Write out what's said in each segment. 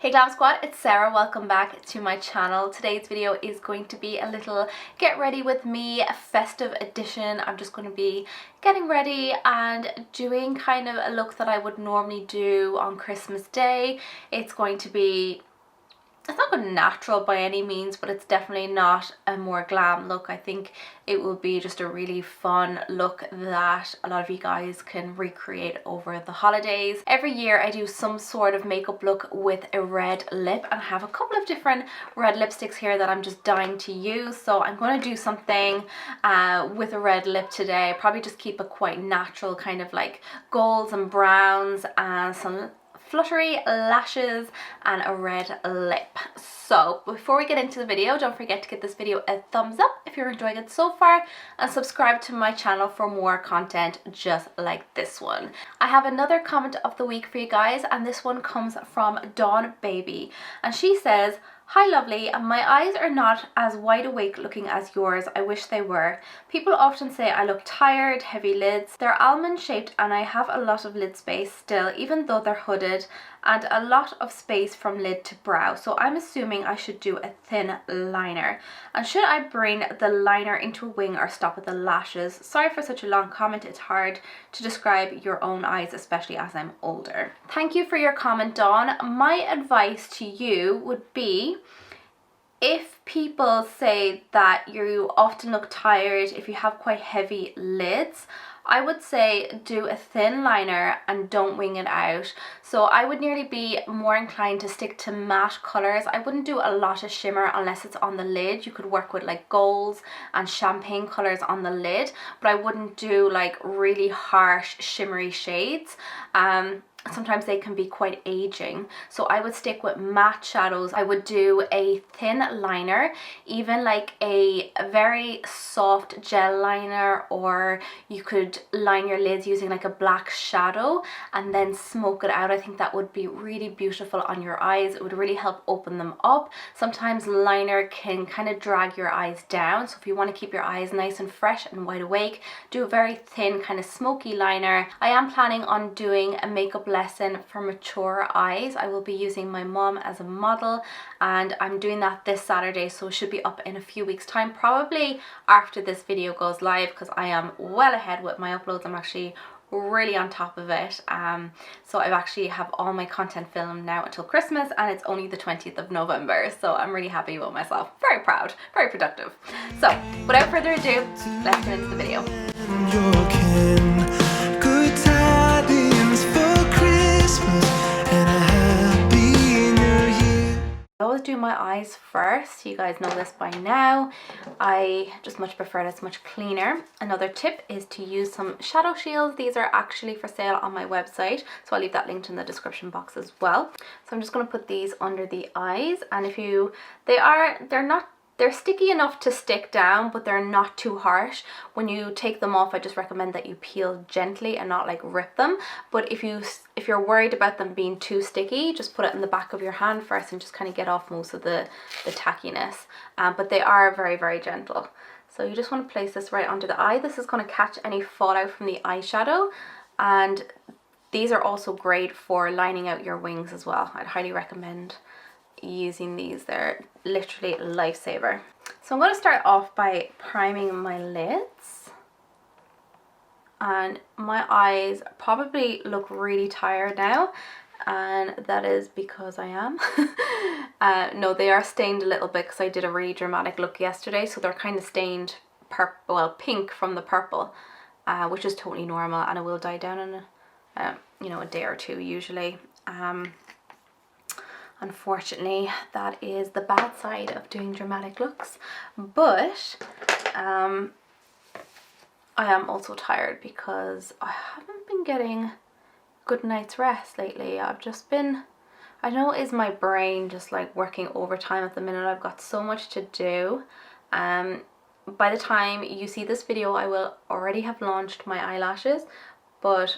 Hey Glam Squad, it's Sarah. Welcome back to my channel. Today's video is going to be a little get ready with me festive edition. I'm just going to be getting ready and doing kind of a look that I would normally do on Christmas Day. It's going to be, it's not going natural by any means, but it's definitely not a more glam look. I think it will be just a really fun look that a lot of you guys can recreate over the holidays. Every year I do some sort of makeup look with a red lip, and I have a couple of different red lipsticks here that I'm just dying to use. So I'm going to do something with a red lip today. Probably just keep it quite natural, kind of like golds and browns and some fluttery lashes and a red lip. So before we get into the video, don't forget to give this video a thumbs up if you're enjoying it so far, and subscribe to my channel for more content just like this one. I have another comment of the week for you guys, and this one comes from Dawn Baby, and she says, "Hi lovely, my eyes are not as wide awake looking as yours. I wish they were. People often say I look tired, heavy lids. They're almond shaped and I have a lot of lid space still, even though they're hooded, and a lot of space from lid to brow. So I'm assuming I should do a thin liner. And should I bring the liner into a wing or stop at the lashes? Sorry for such a long comment. It's hard to describe your own eyes, especially as I'm older." Thank you for your comment, Dawn. My advice to you would be, if people say that you often look tired if you have quite heavy lids, I would say do a thin liner and don't wing it out. So I would nearly be more inclined to stick to matte colours. I wouldn't do a lot of shimmer unless it's on the lid. You could work with like golds and champagne colours on the lid, but I wouldn't do like really harsh shimmery shades. Sometimes they can be quite aging, so I would stick with matte shadows. I would do a thin liner, even like a very soft gel liner, or you could line your lids using like a black shadow and then smoke it out. I think that would be really beautiful on your eyes. It would really help open them up. Sometimes liner can kind of drag your eyes down, so if you want to keep your eyes nice and fresh and wide awake, do a very thin kind of smoky liner. I am planning on doing a makeup lesson for mature eyes. I will be using my mom as a model, and I'm doing that this Saturday, so it should be up in a few weeks time, probably after this video goes live, because I am well ahead with my uploads. I'm actually really on top of it. So I've actually have all my content filmed now until Christmas, and it's only the 20th of November, so I'm really happy with myself. Very proud, very productive. So without further ado, let's get into the video. I always do my eyes first. You guys know this by now. I just much prefer it. It's much cleaner. Another tip is to use some shadow shields. These are actually for sale on my website, so I'll leave that linked in the description box as well. So I'm just going to put these under the eyes, and if you, they're sticky enough to stick down, but they're not too harsh. When you take them off, I just recommend that you peel gently and not like rip them. But if you're worried about them being too sticky, just put it in the back of your hand first and just kind of get off most of the tackiness. But they are very, very gentle. So you just want to place this right under the eye. This is going to catch any fallout from the eyeshadow, and these are also great for lining out your wings as well. I'd highly recommend using these. They're literally a lifesaver. So I'm going to start off by priming my lids, and my eyes probably look really tired now, and that is because I am. No, they are stained a little bit because I did a really dramatic look yesterday, so they're kind of stained purple, well, pink from the purple, which is totally normal, and it will die down in a day or two usually. Unfortunately, that is the bad side of doing dramatic looks, but I am also tired because I haven't been getting a good night's rest lately. I've just been, I know, is my brain just like working overtime at the minute. I've got so much to do. By the time you see this video, I will already have launched my eyelashes, but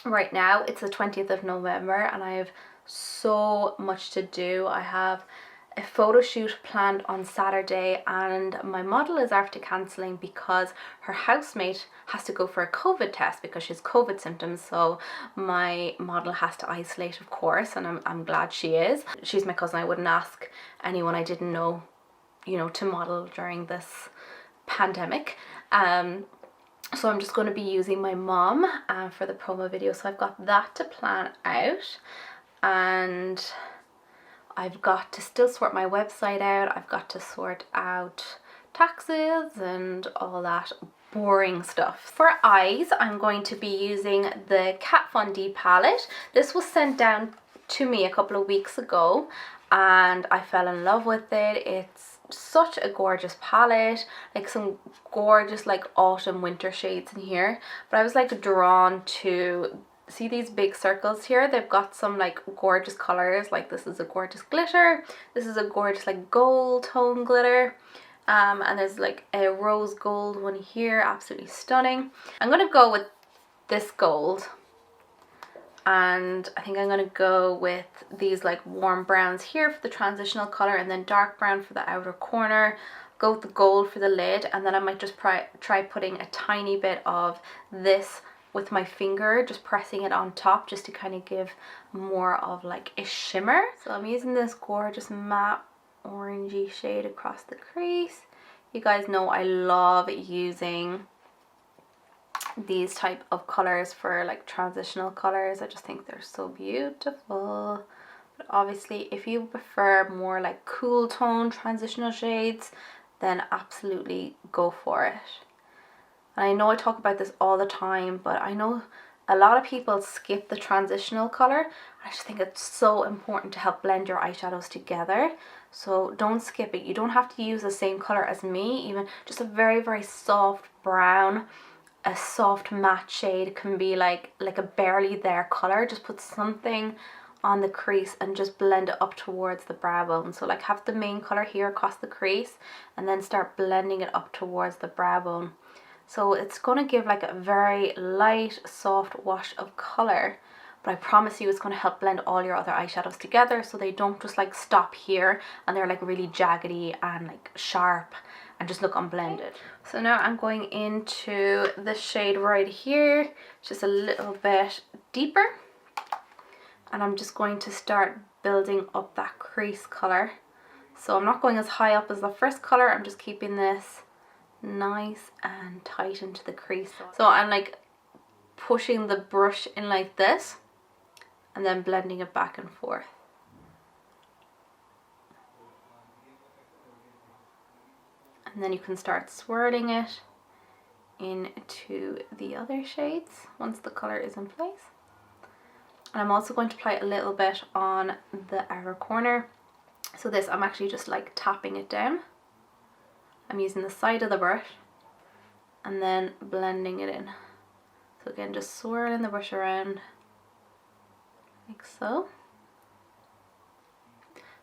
right now it's the 20th of November and I have so much to do. I have a photo shoot planned on Saturday, and my model is after cancelling because her housemate has to go for a COVID test because she has COVID symptoms. So my model has to isolate, of course, and I'm glad she is. She's my cousin. I wouldn't ask anyone I didn't know, you know, to model during this pandemic. So I'm just going to be using my mom for the promo video. So I've got that to plan out, and I've got to still sort my website out. I've got to sort out taxes and all that boring stuff. For eyes, I'm going to be using the Kat Von D palette. This was sent down to me a couple of weeks ago and I fell in love with it. It's such a gorgeous palette, like some gorgeous like autumn winter shades in here. But I was like drawn to, see these big circles here? They've got some like gorgeous colors. Like this is a gorgeous glitter. This is a gorgeous like gold tone glitter. And there's like a rose gold one here, absolutely stunning. I'm gonna go with this gold, and I think I'm gonna go with these like warm browns here for the transitional color, and then dark brown for the outer corner. Go with the gold for the lid, and then I might just try putting a tiny bit of this with my finger, just pressing it on top just to kind of give more of like a shimmer. So I'm using this gorgeous matte orangey shade across the crease. You guys know I love using these type of colors for like transitional colors. I just think they're so beautiful. But obviously if you prefer more like cool tone transitional shades, then absolutely go for it. And I know I talk about this all the time, but I know a lot of people skip the transitional color. I just think it's so important to help blend your eyeshadows together. So don't skip it. You don't have to use the same color as me. Even just a very, very soft brown, a soft matte shade can be like a barely there color. Just put something on the crease and just blend it up towards the brow bone. So like have the main color here across the crease and then start blending it up towards the brow bone. So it's going to give like a very light, soft wash of color, but I promise you it's going to help blend all your other eyeshadows together so they don't just like stop here and they're like really jaggedy and like sharp and just look unblended. So now I'm going into the shade right here, just a little bit deeper, and I'm just going to start building up that crease color. So I'm not going as high up as the first color, I'm just keeping this nice and tight into the crease. So I'm like pushing the brush in like this and then blending it back and forth. And then you can start swirling it into the other shades once the color is in place. And I'm also going to apply a little bit on the outer corner. So this, I'm actually just like tapping it down. I'm using the side of the brush and then blending it in. So again, just swirling the brush around like so.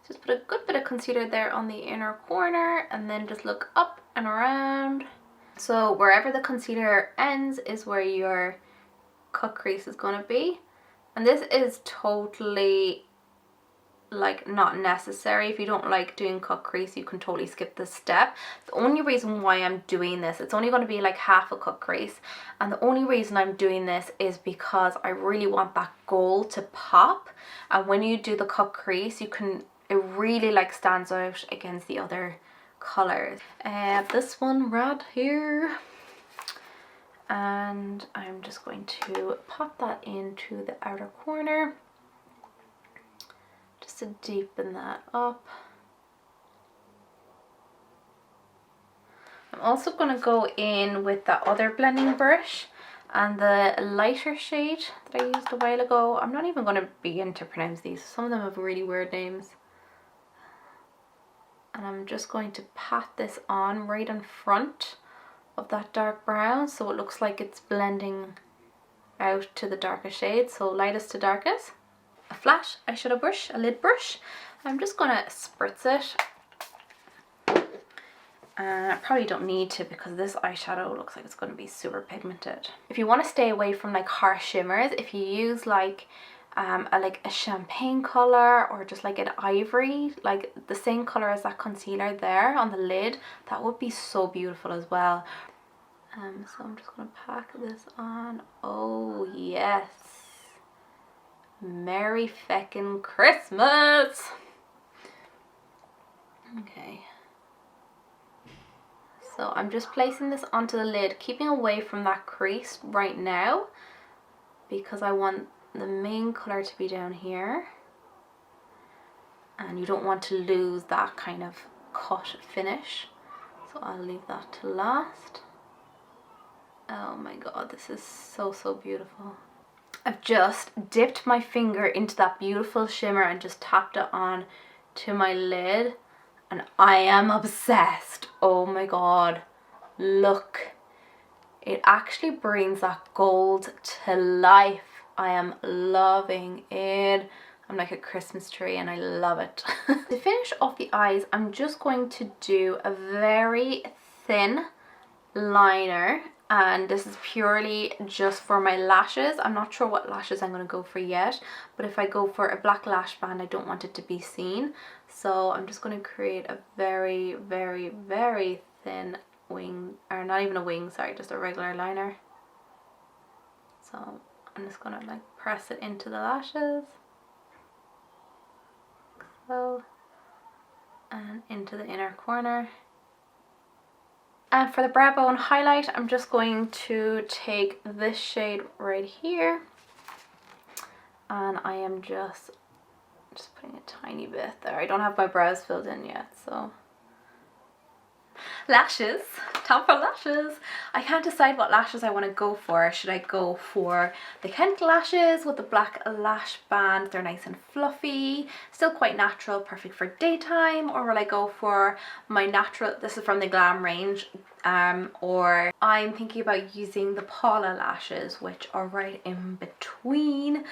Just put a good bit of concealer there on the inner corner and then just look up and around. So wherever the concealer ends is where your cut crease is going to be. And this is totally like not necessary. If you don't like doing cut crease, you can totally skip this step. The only reason why I'm doing this, it's only going to be like half a cut crease, and the only reason I'm doing this is because I really want that gold to pop, and when you do the cut crease you can, it really like stands out against the other colors. This one right here, and I'm just going to pop that into the outer corner just to deepen that up. I'm also going to go in with that other blending brush and the lighter shade that I used a while ago. I'm not even going to begin to pronounce these. Some of them have really weird names. And I'm just going to pat this on right in front of that dark brown so it looks like it's blending out to the darker shade. So lightest to darkest. A flat eyeshadow brush, a lid brush. I'm just going to spritz it. I probably don't need to because this eyeshadow looks like it's going to be super pigmented. If you want to stay away from like harsh shimmers, if you use like like a champagne color or just like an ivory, like the same color as that concealer there on the lid, that would be so beautiful as well. So I'm just going to pack this on. Oh yes, Merry feckin' Christmas. Okay, so I'm just placing this onto the lid, keeping away from that crease right now because I want the main color to be down here, and you don't want to lose that kind of cut finish, so I'll leave that to last. Oh my god, this is so beautiful. I've just dipped my finger into that beautiful shimmer and just tapped it on to my lid, and I am obsessed. Oh my god, look, it actually brings that gold to life. I am loving it. I'm like a Christmas tree and I love it. To finish off the eyes, I'm just going to do a very thin liner, and this is purely just for my lashes. I'm not sure what lashes I'm going to go for yet, but if I go for a black lash band, I don't want it to be seen. So I'm just going to create a very thin wing, or not even a wing, sorry, just a regular liner. So I'm just going to like press it into the lashes, so, and into the inner corner. And for the brow bone highlight, I'm just going to take this shade right here, and I am just putting a tiny bit there. I don't have my brows filled in yet, so. Lashes, time for lashes. I can't decide what lashes I want to go for. Should I go for the Kent lashes with the black lash band? They're nice and fluffy, still quite natural, perfect for daytime. Or will I go for my natural, this is from the Glam range, or I'm thinking about using the Paula lashes, which are right in between.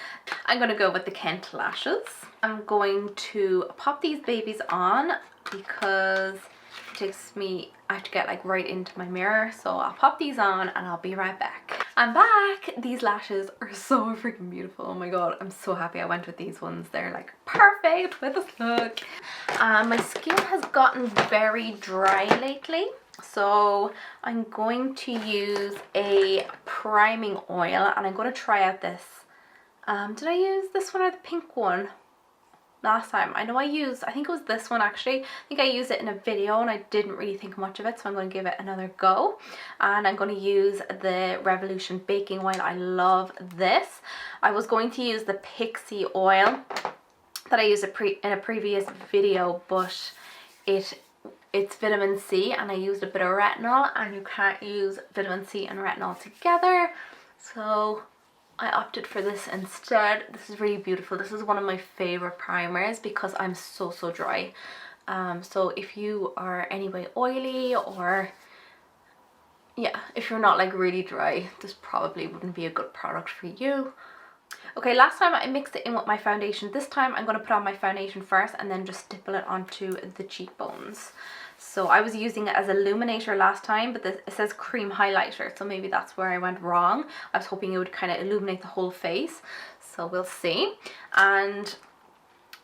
I'm going to go with the Kent lashes. I'm going to pop these babies on because it takes me, I have to get like right into my mirror, so I'll pop these on and I'll be right back. I'm back. These lashes are so freaking beautiful. Oh my god, I'm so happy I went with these ones. They're like perfect with this look. My skin has gotten very dry lately, so I'm going to use a priming oil, and I'm going to try out this. Did I use this one or the pink one last time? I know I think it was this one actually. I think I used it in a video and I didn't really think much of it, so I'm going to give it another go. And I'm going to use the Revolution baking oil. I love this. I was going to use the Pixie oil that I used in a previous video, but it's vitamin C, and I used a bit of retinol, and you can't use vitamin C and retinol together, so I opted for this instead. This is really beautiful. This is one of my favorite primers because I'm so dry. So if you are anyway oily, or yeah, if you're not like really dry, this probably wouldn't be a good product for you. Okay, last time I mixed it in with my foundation. This time I'm going to put on my foundation first and then just stipple it onto the cheekbones. So I was using it as a illuminator last time, but it says cream highlighter, so maybe that's where I went wrong. I was hoping it would kind of illuminate the whole face, so we'll see. And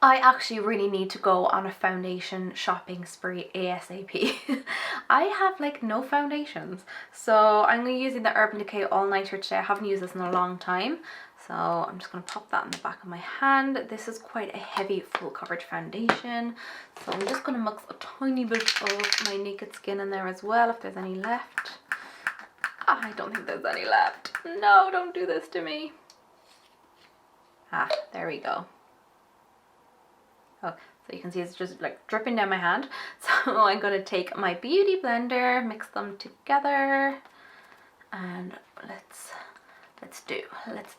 I actually really need to go on a foundation shopping spree ASAP. I have like no foundations, so I'm going to be using the Urban Decay All Nighter today. I haven't used this in a long time, so I'm just going to pop that in the back of my hand. This is quite a heavy full coverage foundation, so I'm just going to mix a tiny bit of my Naked Skin in there as well, if there's any left. I don't think there's any left. No, don't do this to me. There we go. Oh, so you can see it's just like dripping down my hand. So I'm going to take my beauty blender, mix them together, and let's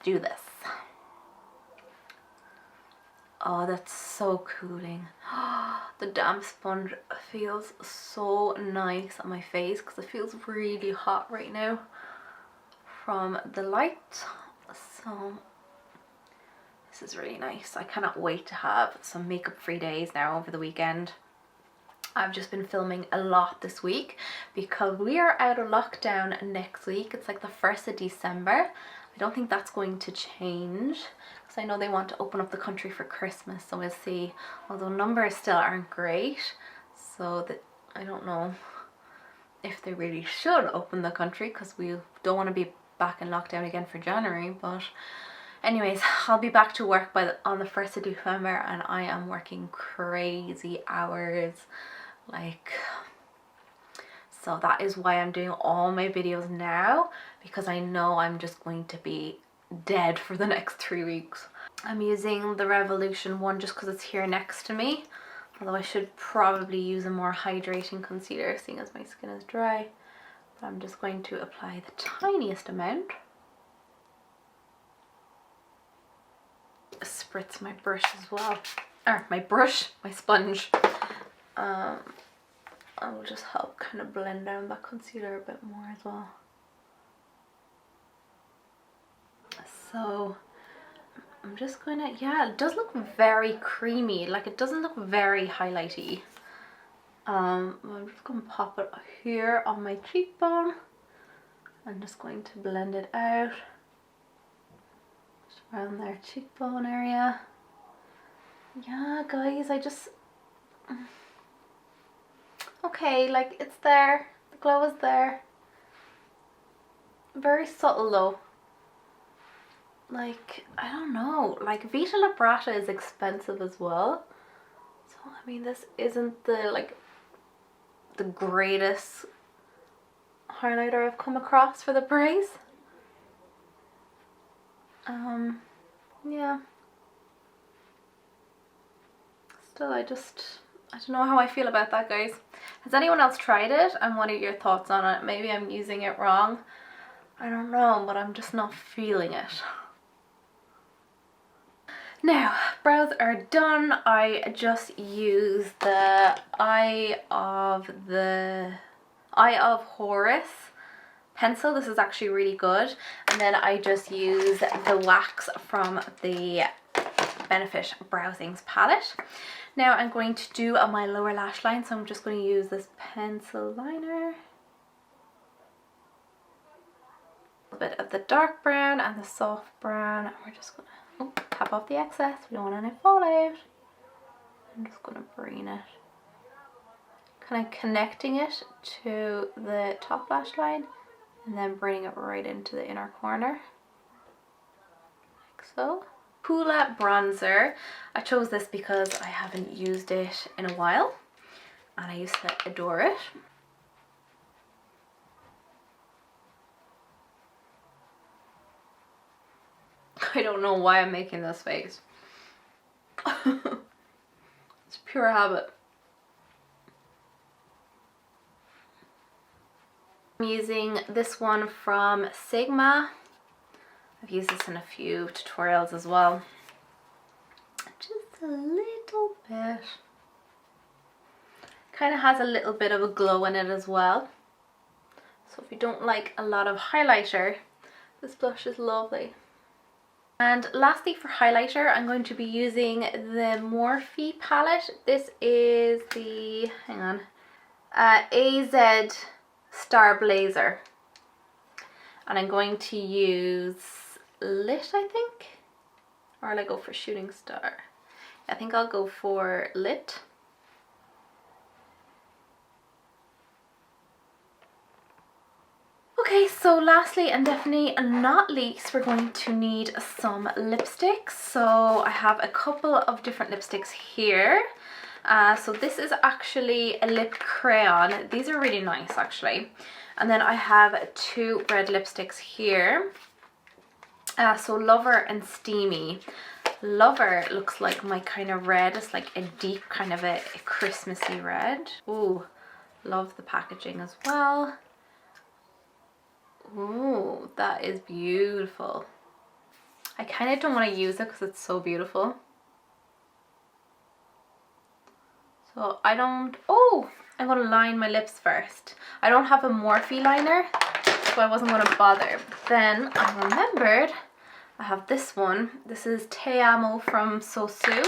do this. Oh, that's so cooling. The damp sponge feels so nice on my face because it feels really hot right now from the light. So this is really nice. I cannot wait to have some makeup free days now over the weekend. I've just been filming a lot this week because we are out of lockdown next week. It's like the 1st of December. I don't think that's going to change because I know they want to open up the country for Christmas, so we'll see. Although numbers still aren't great, so that I don't know if they really should open the country because we don't want to be back in lockdown again for January. But anyways, I'll be back to work on the 1st of December, and I am working crazy hours, like, so that is why I'm doing all my videos now, because I know I'm just going to be dead for the next 3 weeks. I'm using the Revolution one just because it's here next to me, although I should probably use a more hydrating concealer seeing as my skin is dry. But I'm just going to apply the tiniest amount. Spritz my brush as well, or my sponge. I will just help kind of blend down that concealer a bit more as well. So I'm just gonna, yeah, it does look very creamy, like it doesn't look very highlighty. I'm just gonna pop it here on my cheekbone. I'm just going to blend it out just around their cheekbone area. Yeah, guys, okay, like it's there, the glow is there. Very subtle though. Like, I don't know, like Vita La Brata is expensive as well. So, I mean, this isn't the greatest highlighter I've come across for the price. Yeah. Still, I don't know how I feel about that, guys. Has anyone else tried it? And what are your thoughts on it? Maybe I'm using it wrong. I don't know, but I'm just not feeling it. Now, brows are done. I just use the Eye of Horus pencil. This is actually really good. And then I just use the wax from the Benefit Brow Things palette. Now I'm going to do my lower lash line, so I'm just going to use this pencil liner. A bit of the dark brown and the soft brown, and we're just going to tap off the excess. We don't want any fallout. I'm just going to bring it, kind of connecting it to the top lash line and then bringing it right into the inner corner, like so. Hoola bronzer. I chose this because I haven't used it in a while and I used to adore it. I don't know why I'm making this face. It's pure habit. I'm using this one from Sigma. I've used this in a few tutorials as well. Just a little bit. Kind of has a little bit of a glow in it as well. So if you don't like a lot of highlighter, this blush is lovely. And lastly, for highlighter, I'm going to be using the Morphe palette. This is the, hang on, AZ Star Blazer. And I'm going to use Lit, I think, or will I go for Shooting Star? I think I'll go for Lit. Okay, so lastly and definitely not least, we're going to need some lipsticks. So I have a couple of different lipsticks here. So this is actually a lip crayon. These are really nice actually. And then I have two red lipsticks here. So Lover and Steamy. Lover looks like my kind of red. It's like a deep kind of a Christmassy red. Ooh, love the packaging as well. Ooh, that is beautiful. I kind of don't want to use it because it's so beautiful. So I don't, oh, I'm going to line my lips first. I don't have a Morphe liner, so I wasn't going to bother. But then I remembered I have this one. This is Te Amo from Sosu.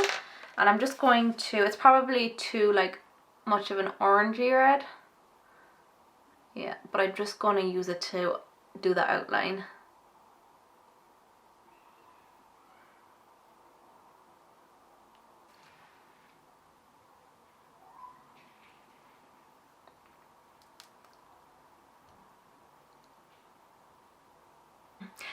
And I'm just going to, it's probably too like much of an orangey red. Yeah, but I'm just going to use it to do the outline.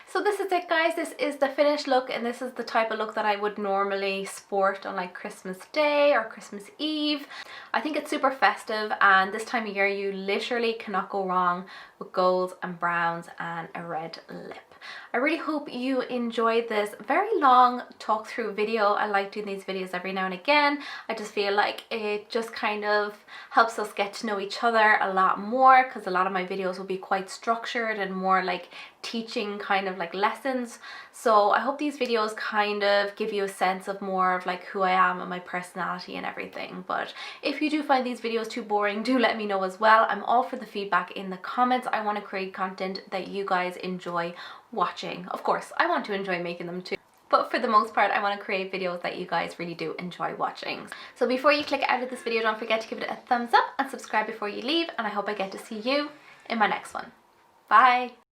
So this is it, guys. This is the finished look, and this is the type of look that I would normally sport on like Christmas Day or Christmas Eve. I think it's super festive, and this time of year you literally cannot go wrong with golds and browns and a red lip. I really hope you enjoyed this very long talk through video. I like doing these videos every now and again. I just feel like it just kind of helps us get to know each other a lot more, because a lot of my videos will be quite structured and more like teaching kind of like lessons. So I hope these videos kind of give you a sense of more of like who I am and my personality and everything. But if you do find these videos too boring, do let me know as well. I'm all for the feedback in the comments. I want to create content that you guys enjoy watching. Of course, I want to enjoy making them too, but for the most part I want to create videos that you guys really do enjoy watching. So before you click out of this video, don't forget to give it a thumbs up and subscribe before you leave, and I hope I get to see you in my next one. Bye!